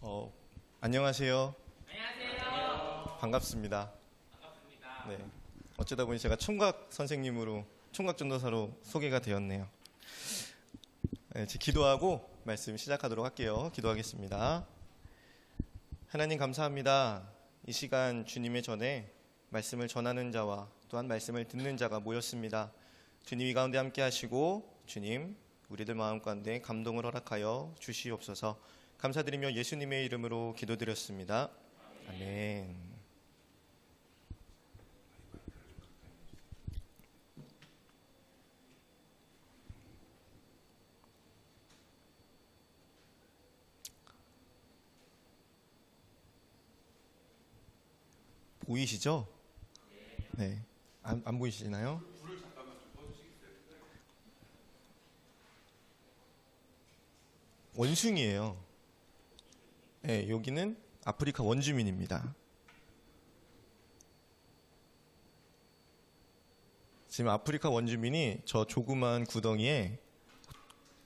어, 안녕하세요. 안녕하세요. 반갑습니다. 반갑습니다. 네. 어쩌다 보니 제가 총각 선생님으로, 총각 전도사로 소개가 되었네요. 네, 기도하고 말씀 시작하도록 할게요. 기도하겠습니다. 하나님 감사합니다. 이 시간 주님의 전에 말씀을 전하는 자와 또한 말씀을 듣는 자가 모였습니다. 주님 이 가운데 함께 하시고 주님 우리들 마음 가운데 감동을 허락하여 주시옵소서. 감사드리며 예수님의 이름으로 기도드렸습니다. 아멘. 보이시죠? 네. 안 보이시나요? 원숭이에요. 네, 여기는 아프리카 원주민입니다. 지금 아프리카 원주민이 저 조그만 구덩이에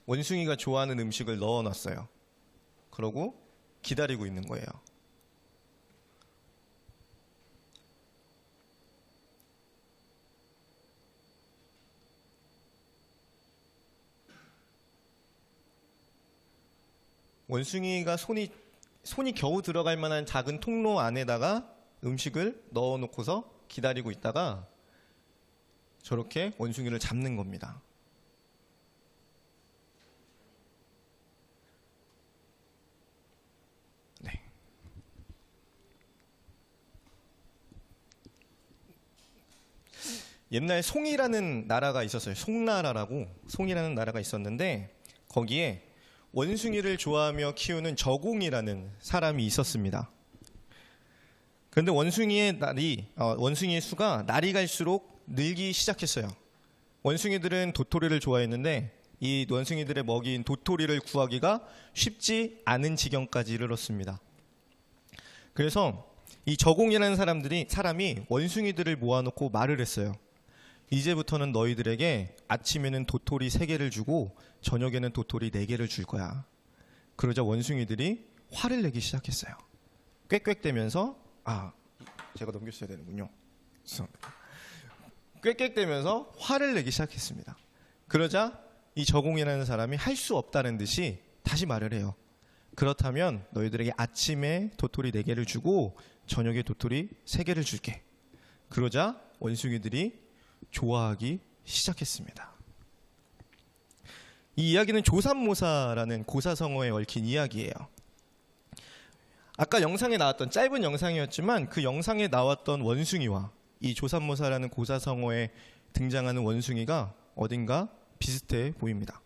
원숭이가 좋아하는 음식을 넣어놨어요. 그러고 기다리고 있는 거예요. 원숭이가 손이 겨우 들어갈 만한 작은 통로 안에다가 음식을 넣어놓고서 기다리고 있다가 저렇게 원숭이를 잡는 겁니다. 네. 옛날 송이라는 나라가 있었어요. 송나라라고 송이라는 나라가 있었는데 거기에 원숭이를 좋아하며 키우는 저공이라는 사람이 있었습니다. 그런데 원숭이의 수가 날이 갈수록 늘기 시작했어요. 원숭이들은 도토리를 좋아했는데 이 원숭이들의 먹이인 도토리를 구하기가 쉽지 않은 지경까지 이르렀습니다. 그래서 이 저공이라는 사람이 원숭이들을 모아놓고 말을 했어요. 이제부터는 너희들에게 아침에는 도토리 3개를 주고 저녁에는 도토리 4개를 줄 거야. 그러자 원숭이들이 화를 내기 시작했어요. 꽥꽥대면서 제가 넘겼어야 되는군요. 죄송합니다. 꽥꽥대면서 화를 내기 시작했습니다. 그러자 이 저공이라는 사람이 할 수 없다는 듯이 다시 말을 해요. 그렇다면 너희들에게 아침에 도토리 4개를 주고 저녁에 도토리 3개를 줄게. 그러자 원숭이들이 좋아하기 시작했습니다. 이 이야기는 조삼모사라는 고사성어에 얽힌 이야기예요. 아까 영상에 나왔던 짧은 영상이었지만 그 영상에 나왔던 원숭이와 이 조삼모사라는 고사성어에 등장하는 원숭이가 어딘가 비슷해 보입니다.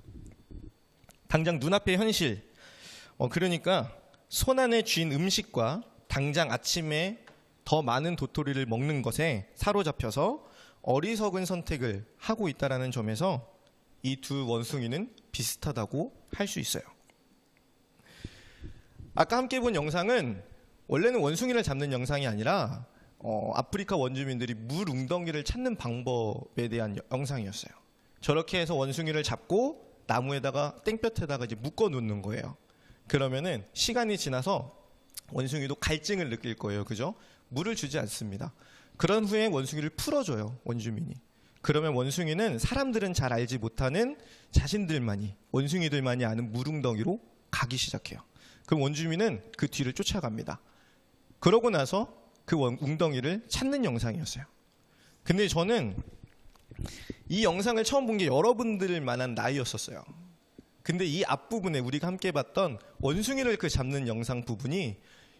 당장 눈앞의 현실, 그러니까 손안에 쥔 음식과 당장 아침에 더 많은 도토리를 먹는 것에 사로잡혀서 어리석은 선택을 하고 있다는 점에서 이 두 원숭이는 비슷하다고 할 수 있어요. 아까 함께 본 영상은 원래는 원숭이를 잡는 영상이 아니라 아프리카 원주민들이 물 웅덩이를 찾는 방법에 대한 영상이었어요. 저렇게 해서 원숭이를 잡고 나무에다가 땡볕에다가 이제 묶어 놓는 거예요. 그러면은 시간이 지나서 원숭이도 갈증을 느낄 거예요. 그죠? 물을 주지 않습니다. 그런 후에 원숭이를 풀어줘요. 원주민이. 그러면 원숭이는 사람들은 잘 알지 못하는 원숭이들만이 아는 물웅덩이로 가기 시작해요. 그럼 원주민은 그 뒤를 쫓아갑니다. 그러고 나서 그 웅덩이를 찾는 영상이었어요. 근데 저는 이 영상을 처음 본 게 여러분들 만한 나이였었어요. 근데 이 앞부분에 우리가 함께 봤던 원숭이를 잡는 영상 부분이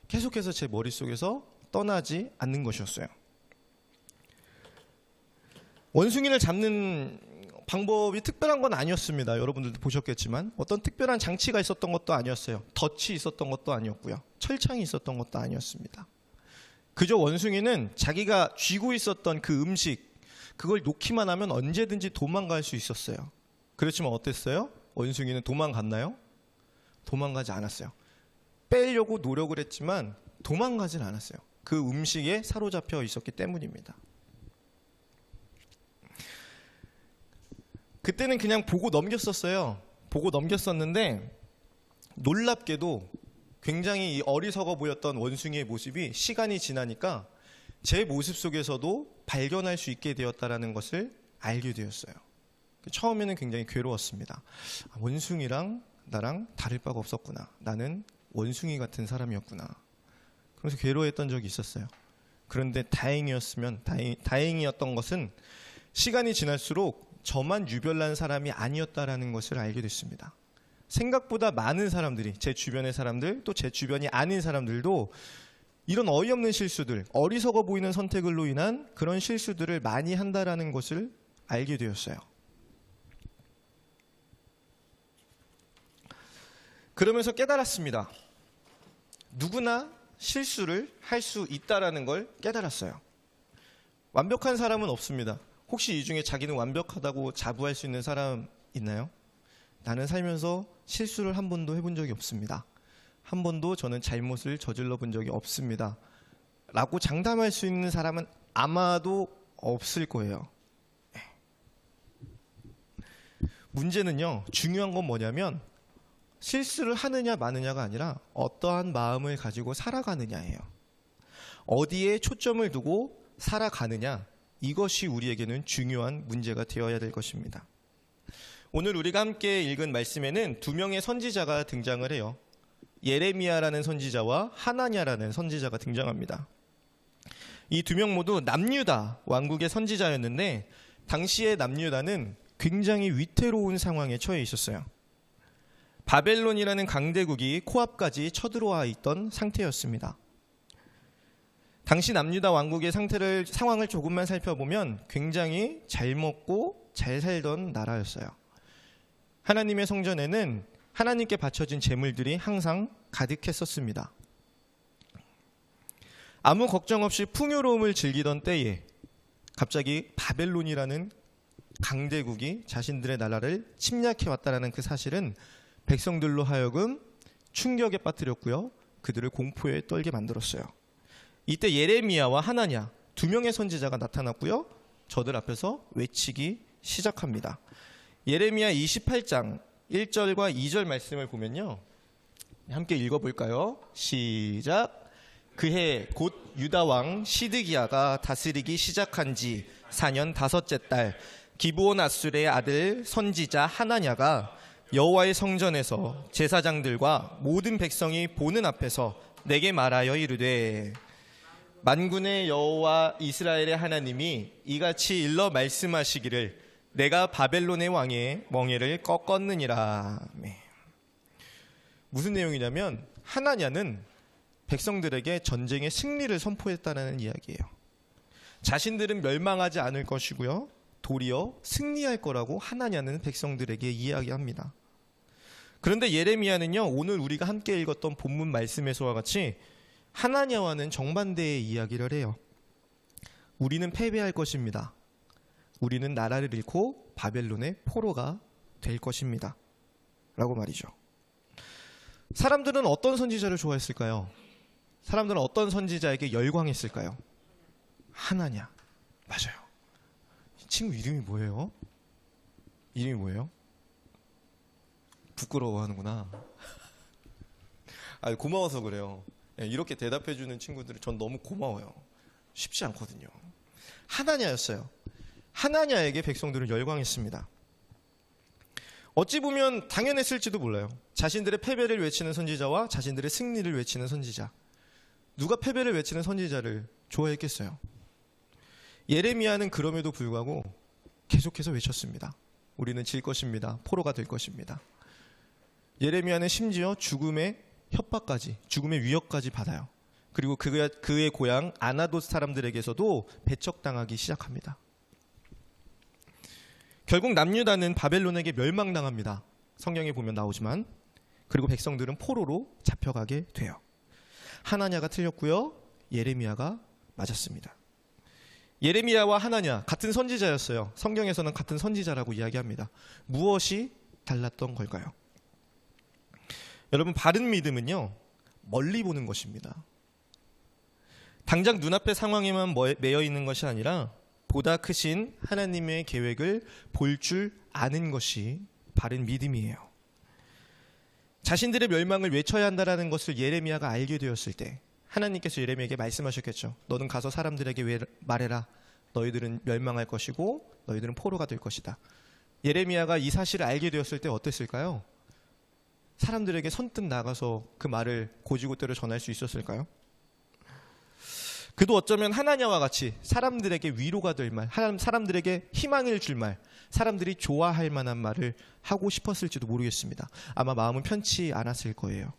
계속해서 제 머릿속에서 떠나지 않는 것이었어요. 원숭이를 잡는 방법이 특별한 건 아니었습니다. 여러분들도 보셨겠지만 어떤 특별한 장치가 있었던 것도 아니었어요. 덫이 있었던 것도 아니었고요. 철창이 있었던 것도 아니었습니다. 그저 원숭이는 자기가 쥐고 있었던 그 음식, 그걸 놓기만 하면 언제든지 도망갈 수 있었어요. 그렇지만 어땠어요? 원숭이는 도망갔나요? 도망가지 않았어요. 빼려고 노력을 했지만 도망가진 않았어요. 그 음식에 사로잡혀 있었기 때문입니다. 그때는 그냥 보고 넘겼었어요. 보고 넘겼었는데 놀랍게도 굉장히 이 어리석어 보였던 원숭이의 모습이 시간이 지나니까 제 모습 속에서도 발견할 수 있게 되었다라는 것을 알게 되었어요. 처음에는 굉장히 괴로웠습니다. 원숭이랑 나랑 다를 바가 없었구나. 나는 원숭이 같은 사람이었구나. 그래서 괴로워했던 적이 있었어요. 그런데 다행이었던 것은 시간이 지날수록 저만 유별난 사람이 아니었다라는 것을 알게 됐습니다. 생각보다 많은 사람들이, 제 주변의 사람들, 또 제 주변이 아닌 사람들도 이런 어이없는 실수들, 어리석어 보이는 선택으로 인한 그런 실수들을 많이 한다라는 것을 알게 되었어요. 그러면서 깨달았습니다. 누구나 실수를 할 수 있다라는 걸 깨달았어요. 완벽한 사람은 없습니다. 혹시 이 중에 자기는 완벽하다고 자부할 수 있는 사람 있나요? 나는 살면서 실수를 한 번도 해본 적이 없습니다. 한 번도 저는 잘못을 저질러 본 적이 없습니다. 라고 장담할 수 있는 사람은 아마도 없을 거예요. 문제는요, 중요한 건 뭐냐면 실수를 하느냐 마느냐가 아니라 어떠한 마음을 가지고 살아가느냐예요. 어디에 초점을 두고 살아가느냐, 이것이 우리에게는 중요한 문제가 되어야 될 것입니다. 오늘 우리가 함께 읽은 말씀에는 두 명의 선지자가 등장을 해요. 예레미야라는 선지자와 하나냐라는 선지자가 등장합니다. 이 두 명 모두 남유다 왕국의 선지자였는데 당시의 남유다는 굉장히 위태로운 상황에 처해 있었어요. 바벨론이라는 강대국이 코앞까지 쳐들어와 있던 상태였습니다. 당시 남유다 왕국의 상황을 조금만 살펴보면 굉장히 잘 먹고 잘 살던 나라였어요. 하나님의 성전에는 하나님께 바쳐진 제물들이 항상 가득했었습니다. 아무 걱정 없이 풍요로움을 즐기던 때에 갑자기 바벨론이라는 강대국이 자신들의 나라를 침략해 왔다는 그 사실은 백성들로 하여금 충격에 빠뜨렸고요. 그들을 공포에 떨게 만들었어요. 이때 예레미야와 하나냐 두 명의 선지자가 나타났고요. 저들 앞에서 외치기 시작합니다. 예레미야 28장 1절과 2절 말씀을 보면요. 함께 읽어볼까요? 시작. 그해 곧 유다 왕 시드기야가 다스리기 시작한 지 4년 5째 달 기브온 앗술의 아들 선지자 하나냐가 여호와의 성전에서 제사장들과 모든 백성이 보는 앞에서 내게 말하여 이르되 만군의 여호와 이스라엘의 하나님이 이같이 일러 말씀하시기를 내가 바벨론의 왕의 멍에를 꺾었느니라. 무슨 내용이냐면 하나냐는 백성들에게 전쟁의 승리를 선포했다는 이야기예요. 자신들은 멸망하지 않을 것이고요. 도리어 승리할 거라고 하나냐는 백성들에게 이야기합니다. 그런데 예레미야는요, 오늘 우리가 함께 읽었던 본문 말씀에서와 같이 하나냐와는 정반대의 이야기를 해요. 우리는 패배할 것입니다. 우리는 나라를 잃고 바벨론의 포로가 될 것입니다. 라고 말이죠. 사람들은 어떤 선지자를 좋아했을까요? 사람들은 어떤 선지자에게 열광했을까요? 하나냐. 맞아요. 이 친구 이름이 뭐예요? 이름이 뭐예요? 부끄러워하는구나. 고마워서 그래요. 이렇게 대답해주는 친구들은 전 너무 고마워요. 쉽지 않거든요. 하나냐였어요. 하나냐에게 백성들은 열광했습니다. 어찌 보면 당연했을지도 몰라요. 자신들의 패배를 외치는 선지자와 자신들의 승리를 외치는 선지자. 누가 패배를 외치는 선지자를 좋아했겠어요? 예레미야는 그럼에도 불구하고 계속해서 외쳤습니다. 우리는 질 것입니다. 포로가 될 것입니다. 예레미야는 심지어 죽음의 협박까지, 죽음의 위협까지 받아요. 그리고 그의 고향 아나돗 사람들에게서도 배척당하기 시작합니다. 결국 남유다는 바벨론에게 멸망당합니다. 성경에 보면 나오지만. 그리고 백성들은 포로로 잡혀가게 돼요. 하나냐가 틀렸고요. 예레미야가 맞았습니다. 예레미야와 하나냐 같은 선지자였어요. 성경에서는 같은 선지자라고 이야기합니다. 무엇이 달랐던 걸까요? 여러분, 바른 믿음은요, 멀리 보는 것입니다. 당장 눈앞의 상황에만 매여 있는 것이 아니라 보다 크신 하나님의 계획을 볼 줄 아는 것이 바른 믿음이에요. 자신들의 멸망을 외쳐야 한다는 것을 예레미야가 알게 되었을 때 하나님께서 예레미야에게 말씀하셨겠죠. 너는 가서 사람들에게 말해라. 너희들은 멸망할 것이고 너희들은 포로가 될 것이다. 예레미야가 이 사실을 알게 되었을 때 어땠을까요? 사람들에게 선뜻 나가서 그 말을 고지고대로 전할 수 있었을까요? 그도 어쩌면 하나냐와 같이 사람들에게 위로가 될 말, 사람들에게 희망을 줄 말, 사람들이 좋아할 만한 말을 하고 싶었을지도 모르겠습니다. 아마 마음은 편치 않았을 거예요.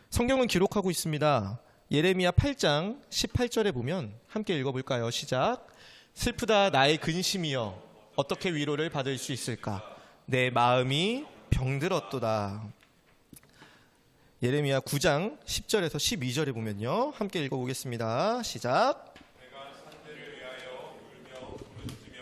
성경은 기록하고 있습니다. 예레미야 8장 18절에 보면 함께 읽어볼까요? 시작. 슬프다 나의 근심이여 어떻게 위로를 받을 수 있을까? 내 마음이 병들었도다. 예레미야 9장 10절에서 12절에 보면요. 함께 읽어보겠습니다. 시작. 내가 산대를 위하여 울며 부르짖으며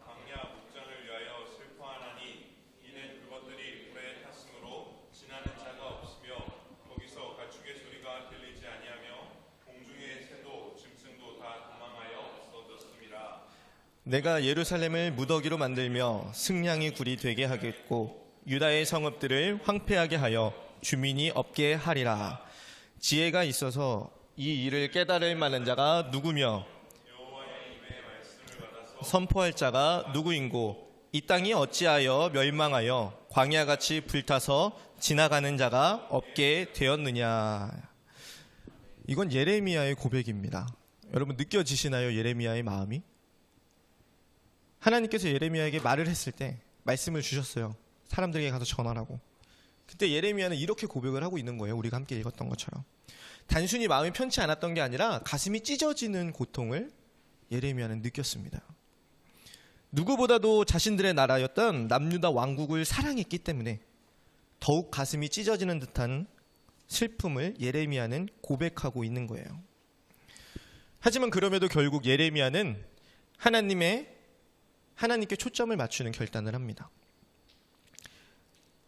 광야 목장을 위하여 슬퍼하나니 이는 그것들이 물에 탔으므로 지나는 자가 없으며 거기서 가축의 소리가 들리지 아니하며 공중의 새도 짐승도 다 도망하여 없어졌음이라. 내가 예루살렘을 무더기로 만들며 승냥이 굴이 되게 하겠고 유다의 성읍들을 황폐하게 하여 주민이 없게 하리라. 지혜가 있어서 이 일을 깨달을 만한 자가 누구며 선포할 자가 누구인고 이 땅이 어찌하여 멸망하여 광야같이 불타서 지나가는 자가 없게 되었느냐. 이건 예레미야의 고백입니다. 여러분 느껴지시나요? 예레미야의 마음이? 하나님께서 예레미야에게 말을 했을 때 말씀을 주셨어요. 사람들에게 가서 전하라고. 그때 예레미야는 이렇게 고백을 하고 있는 거예요. 우리가 함께 읽었던 것처럼. 단순히 마음이 편치 않았던 게 아니라 가슴이 찢어지는 고통을 예레미야는 느꼈습니다. 누구보다도 자신들의 나라였던 남유다 왕국을 사랑했기 때문에 더욱 가슴이 찢어지는 듯한 슬픔을 예레미야는 고백하고 있는 거예요. 하지만 그럼에도 결국 예레미야는 하나님께 초점을 맞추는 결단을 합니다.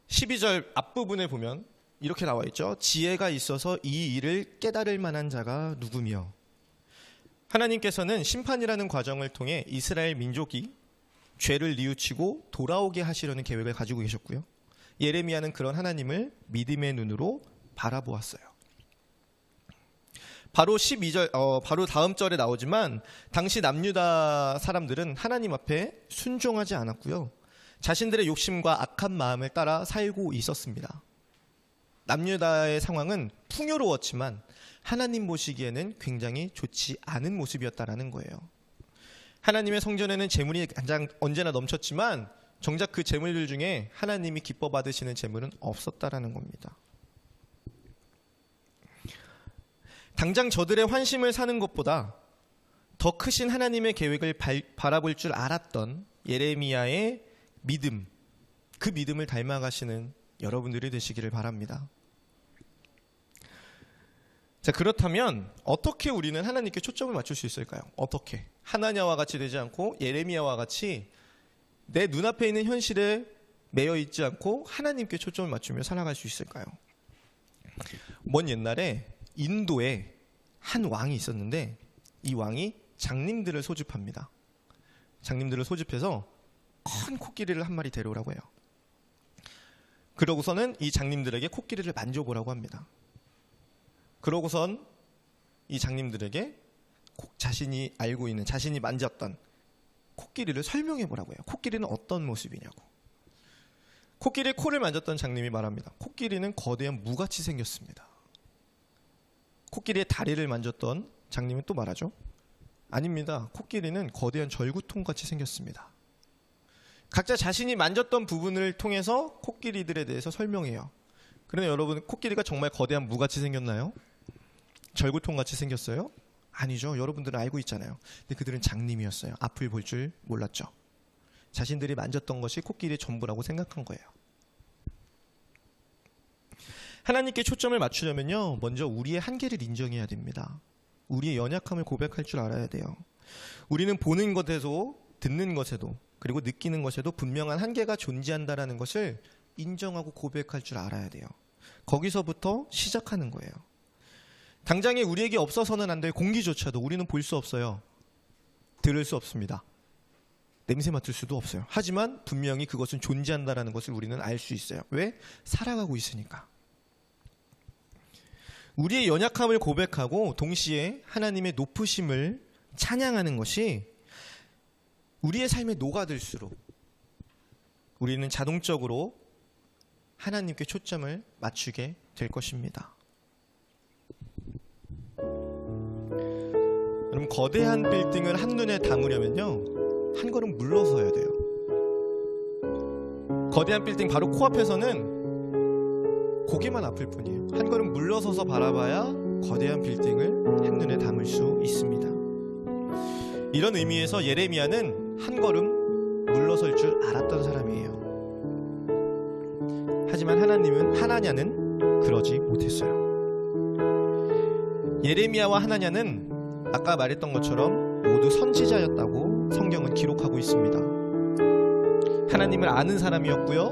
12절 앞부분에 보면 이렇게 나와 있죠. 지혜가 있어서 이 일을 깨달을 만한 자가 누구며. 하나님께서는 심판이라는 과정을 통해 이스라엘 민족이 죄를 뉘우치고 돌아오게 하시려는 계획을 가지고 계셨고요. 예레미야는 그런 하나님을 믿음의 눈으로 바라보았어요. 바로 12절, 바로 다음 절에 나오지만 당시 남유다 사람들은 하나님 앞에 순종하지 않았고요. 자신들의 욕심과 악한 마음을 따라 살고 있었습니다. 남유다의 상황은 풍요로웠지만 하나님 보시기에는 굉장히 좋지 않은 모습이었다라는 거예요. 하나님의 성전에는 재물이 언제나 넘쳤지만 정작 그 재물들 중에 하나님이 기뻐 받으시는 재물은 없었다라는 겁니다. 당장 저들의 환심을 사는 것보다 더 크신 하나님의 계획을 바라볼 줄 알았던 예레미야의 믿음, 그 믿음을 닮아가시는 여러분들이 되시기를 바랍니다. 자, 그렇다면 어떻게 우리는 하나님께 초점을 맞출 수 있을까요? 어떻게? 하나냐와 같이 되지 않고 예레미야와 같이 내 눈앞에 있는 현실에 매여 있지 않고 하나님께 초점을 맞추며 살아갈 수 있을까요? 먼 옛날에 인도에 한 왕이 있었는데 이 왕이 장님들을 소집합니다. 장님들을 소집해서 큰 코끼리를 한 마리 데려오라고 해요. 그러고서는 이 장님들에게 코끼리를 만져보라고 합니다. 그러고선 이 장님들에게 자신이 알고 있는, 자신이 만졌던 코끼리를 설명해 보라고 해요. 코끼리는 어떤 모습이냐고. 코끼리의 코를 만졌던 장님이 말합니다. 코끼리는 거대한 무같이 생겼습니다. 코끼리의 다리를 만졌던 장님은 또 말하죠. 아닙니다. 코끼리는 거대한 절구통같이 생겼습니다. 각자 자신이 만졌던 부분을 통해서 코끼리들에 대해서 설명해요. 그런데 여러분, 코끼리가 정말 거대한 무같이 생겼나요? 절구통같이 생겼어요? 아니죠. 여러분들은 알고 있잖아요. 근데 그들은 장님이었어요. 앞을 볼 줄 몰랐죠. 자신들이 만졌던 것이 코끼리의 전부라고 생각한 거예요. 하나님께 초점을 맞추려면요, 먼저 우리의 한계를 인정해야 됩니다. 우리의 연약함을 고백할 줄 알아야 돼요. 우리는 보는 것에도 듣는 것에도 그리고 느끼는 것에도 분명한 한계가 존재한다는 것을 인정하고 고백할 줄 알아야 돼요. 거기서부터 시작하는 거예요. 당장에 우리에게 없어서는 안 될 공기조차도 우리는 볼 수 없어요. 들을 수 없습니다. 냄새 맡을 수도 없어요. 하지만 분명히 그것은 존재한다라는 것을 우리는 알 수 있어요. 왜? 살아가고 있으니까. 우리의 연약함을 고백하고 동시에 하나님의 높으심을 찬양하는 것이 우리의 삶에 녹아들수록 우리는 자동적으로 하나님께 초점을 맞추게 될 것입니다. 여러분, 거대한 빌딩을 한눈에 담으려면요, 한 걸음 물러서야 돼요. 거대한 빌딩 바로 코앞에서는 고개만 아플 뿐이에요. 한 걸음 물러서서 바라봐야 거대한 빌딩을 한눈에 담을 수 있습니다. 이런 의미에서 예레미야는 한 걸음 물러설 줄 알았던 사람이에요. 하지만 하나냐는 그러지 못했어요. 예레미야와 하나냐는 아까 말했던 것처럼 모두 선지자였다고 성경은 기록하고 있습니다. 하나님을 아는 사람이었고요,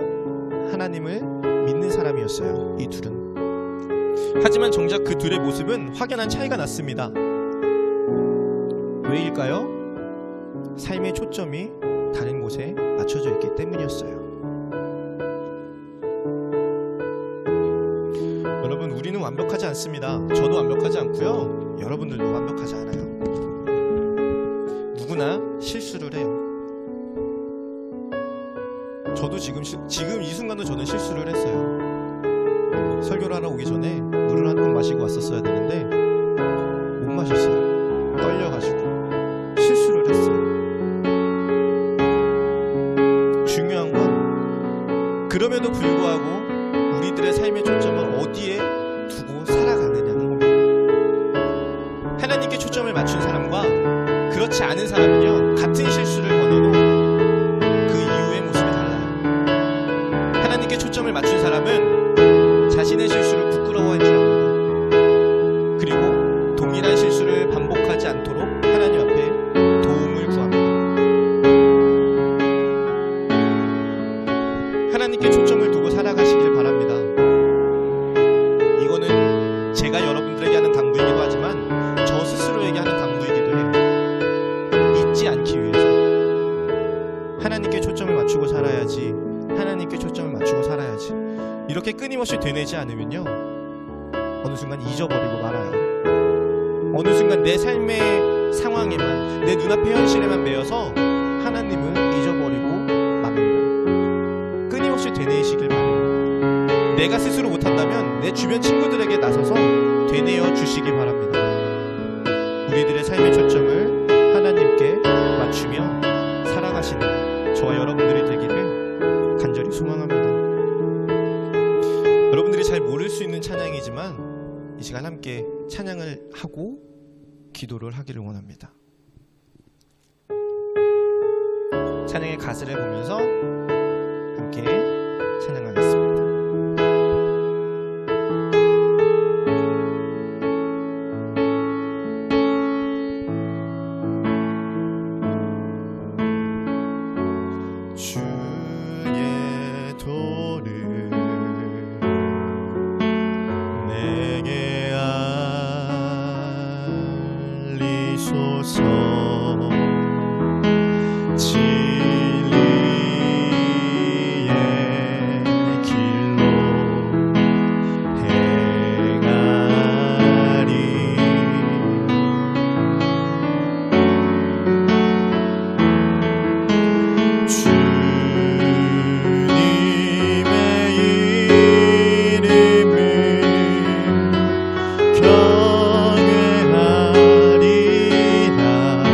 하나님을 믿는 사람이었어요. 이 둘은. 하지만 정작 그 둘의 모습은 확연한 차이가 났습니다. 왜일까요? 삶의 초점이 다른 곳에 맞춰져 있기 때문이었어요. 여러분, 우리는 완벽하지 않습니다. 저도 완벽하지 않고요, 여러분들도 완벽하지 않아요. 누구나 실수를 해요. 저도 지금 이 순간도 저는 실수를 했어요. 설교를 하러 오기 전에 물을 한 컵 마시고 왔었어야 되는데 못 마셨어요. 떨려가지고 실수를 했어요. 중요한 건 그럼에도 불구하고 우리들의 삶의 초점을 어디에 두고 살아가느냐는 겁니다. 하나님께 초점을 맞춘 사람과 그렇지 않은 사람은요, 같은 실수를 벌여도 그 이후의 모습이 달라요. 하나님께 초점을 맞춘 사람은 자신의 실수를 부끄러워할 줄 압니다. 그리고 동일한 실수를 반복하지 않도록 하나님 앞에 도움을 구합니다. 하나님께 초점을 두고 살아가시길 바랍니다. 이거는 제가 여러분들에게 하는 당부이기도 하지만 저 스스로에게 하는 당부이기도 해요. 잊지 않기 위해서. 하나님께 초점을 맞추고 살아야지, 하나님께 초점을 맞추고 살아야지. 이렇게 끊임없이 되뇌지 않으면요, 어느 순간 잊어버리고 말아요. 어느 순간 내 삶의 상황에만, 내 눈앞의 현실에만 매여서 하나님을 잊어버리고 맙니다. 끊임없이 되뇌이시길 바라요. 내가 스스로 못한다면 내 주변 친구들에게 나서서 되뇌어 주시기 바랍니다. 우리들의 삶의 초점을 하나님께 맞추며 살아가시는 저와 여러분들이 되기를 간절히 소망합니다. 여러분들이 잘 모를 수 있는 찬양이지만 이 시간 함께 찬양을 하고 기도를 하기를 원합니다. 찬양의 가사를 보면서 함께 찬양하겠습니다. 주의 도를 내게 알리소서. 진리의 길로 행하리. 주님의 이름을 경외하리라.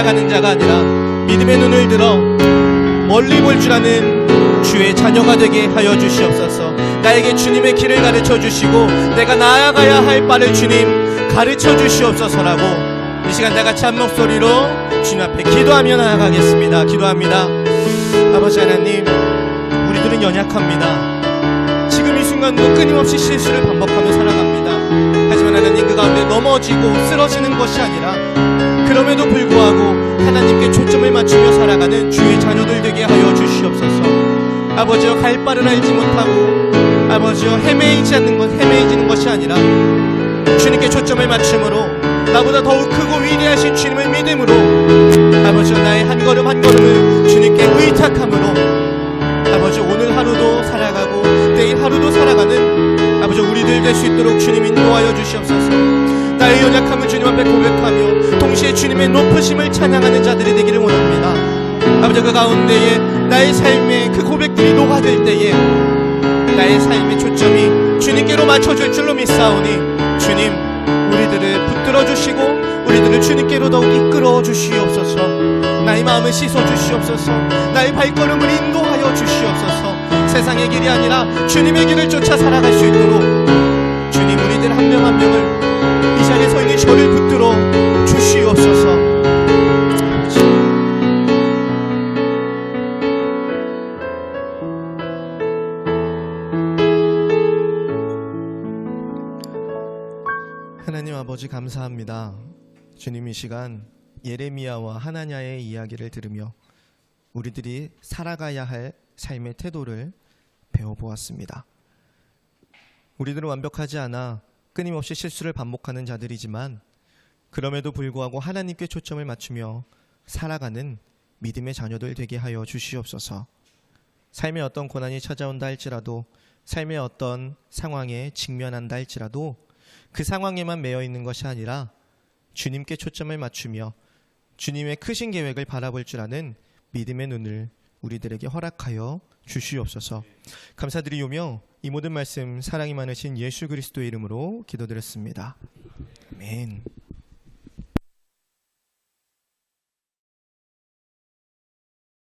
살아가는 자가 아니라 믿음의 눈을 들어 멀리 볼 줄 아는 주의 자녀가 되게 하여 주시옵소서. 나에게 주님의 길을 가르쳐 주시고 내가 나아가야 할 바를 주님 가르쳐 주시옵소서라고 이 시간 다 같이 한 목소리로 주님 앞에 기도하며 나아가겠습니다. 기도합니다. 아버지 하나님, 우리들은 연약합니다. 지금 이 순간도 끊임없이 실수를 반복하며 살아갑니다. 하지만 하나님, 그 가운데 넘어지고 쓰러지는 것이 아니라 그럼에도 불구하고 하나님께 초점을 맞추며 살아가는 주의 자녀들 되게 하여 주시옵소서. 아버지여, 갈 바를 알지 못하고 아버지여, 헤매이지는 것이 아니라 주님께 초점을 맞춤으로 나보다 더욱 크고 위대하신 주님을 믿음으로 아버지여, 나의 한 걸음 한 걸음을 주님께 의탁함으로 아버지, 오늘 하루도 살아가고 내일 하루도 살아가는 아버지 우리들 될 수 있도록 주님 인도하여 주시옵소서. 나의 연약함을 주님 앞에 고백하며 동시에 주님의 높으심을 찬양하는 자들이 되기를 원합니다. 아버지, 그 가운데에 나의 삶의 그 고백들이 녹아들 때에 나의 삶의 초점이 주님께로 맞춰질 줄로 믿사오니 주님, 우리들을 붙들어 주시고 우리들을 주님께로 더욱 이끌어 주시옵소서. 나의 마음을 씻어 주시옵소서. 나의 발걸음을 인도하여 주시옵소서. 세상의 길이 아니라 주님의 길을 쫓아 살아갈 수 있도록 주님, 우리들 한 명 한 명을 이 자리에 서 있는 저를 붙들어 주시옵소서. 하나님 아버지, 감사합니다. 주님, 이 시간 예레미야와 하나냐의 이야기를 들으며 우리들이 살아가야 할 삶의 태도를 배워보았습니다. 우리들은 완벽하지 않아 끊임없이 실수를 반복하는 자들이지만 그럼에도 불구하고 하나님께 초점을 맞추며 살아가는 믿음의 자녀들 되게 하여 주시옵소서. 삶에 어떤 고난이 찾아온다 할지라도, 삶의 어떤 상황에 직면한다 할지라도 그 상황에만 매여 있는 것이 아니라 주님께 초점을 맞추며 주님의 크신 계획을 바라볼 줄 아는 믿음의 눈을 우리들에게 허락하여 주시옵소서. 감사드리오며 이 모든 말씀 사랑이 많으신 예수 그리스도의 이름으로 기도드렸습니다. 아멘.